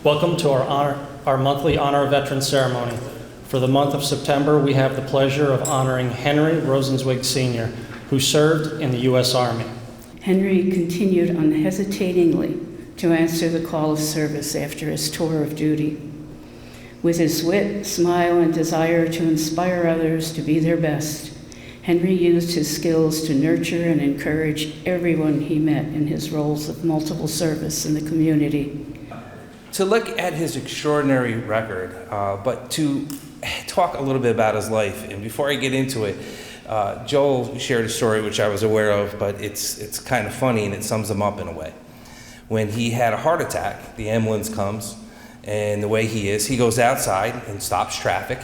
Welcome to our monthly Honor of Veterans ceremony. For the month of September, we have the pleasure of honoring Henry Rosenzweig Sr., who served in the U.S. Army. Henry continued unhesitatingly to answer the call of service after his tour of duty. With his wit, smile, and desire to inspire others to be their best, Henry used his skills to nurture and encourage everyone he met in his roles of multiple service in the community. To look at his extraordinary record, but to talk a little bit about his life. And before I get into it, Joel shared a story which I was aware of, but it's kind of funny and it sums him up in a way. When he had a heart attack, the ambulance comes, and the way he is, he goes outside and stops traffic,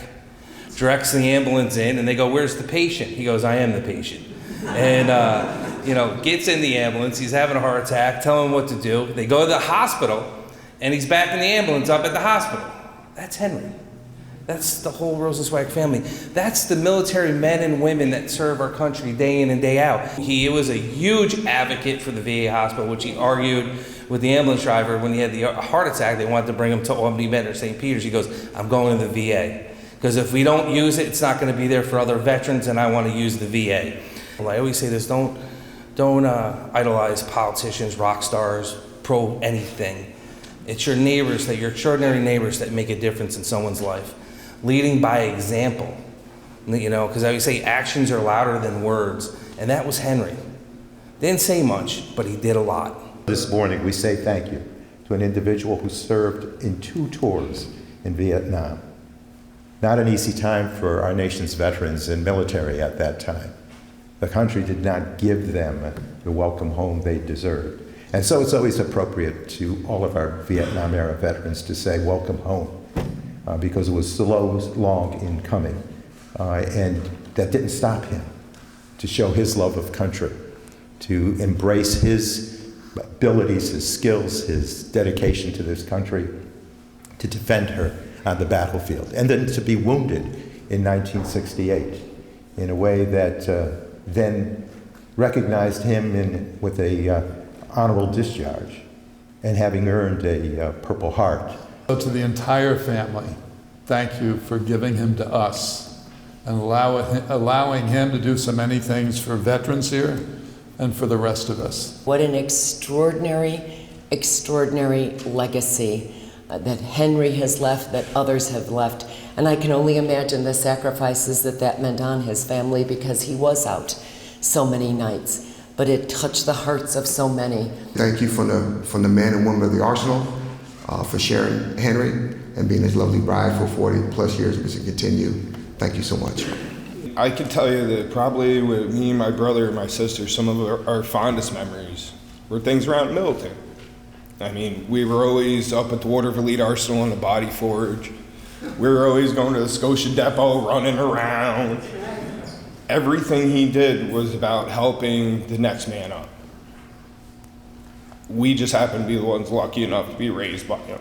directs the ambulance in, and they go, "Where's the patient?" He goes, "I am the patient." And gets in the ambulance, he's having a heart attack, tell him what to do. They go to the hospital, and he's back in the ambulance up at the hospital. That's Henry. That's the whole Rosenzweig family. That's the military men and women that serve our country day in and day out. He was a huge advocate for the VA hospital, which he argued with the ambulance driver when he had the heart attack. They wanted to bring him to Albany Med or St. Peter's. He goes, "I'm going to the VA. Because if we don't use it, it's not going to be there for other veterans, and I want to use the VA." Well, I always say this, don't idolize politicians, rock stars, pro anything. It's your neighbors, your extraordinary neighbors that make a difference in someone's life. Leading by example, because I always say actions are louder than words, and that was Henry. Didn't say much, but he did a lot. This morning we say thank you to an individual who served in 2 tours in Vietnam. Not an easy time for our nation's veterans and military at that time. The country did not give them the welcome home they deserved. And so it's always appropriate to all of our Vietnam-era veterans to say welcome home, because it was long in coming. And that didn't stop him to show his love of country, to embrace his abilities, his skills, his dedication to this country, to defend her on the battlefield, and then to be wounded in 1968 in a way that then recognized him with a honorable discharge and having earned a Purple Heart. So to the entire family, thank you for giving him to us and allowing him to do so many things for veterans here and for the rest of us. What an extraordinary, extraordinary legacy that Henry has left, that others have left. And I can only imagine the sacrifices that meant on his family, because he was out so many nights. But it touched the hearts of so many. Thank you from the men and women of the Arsenal for sharing Henry and being his lovely bride for 40 plus years, and to continue. Thank you so much. I can tell you that probably with me, my brother, and my sister, some of our fondest memories were things around the military. I mean, we were always up at the Waterville Elite Arsenal in the Body Forge. We were always going to the Scotia Depot, running around. Everything he did was about helping the next man up. We just happened to be the ones lucky enough to be raised by him.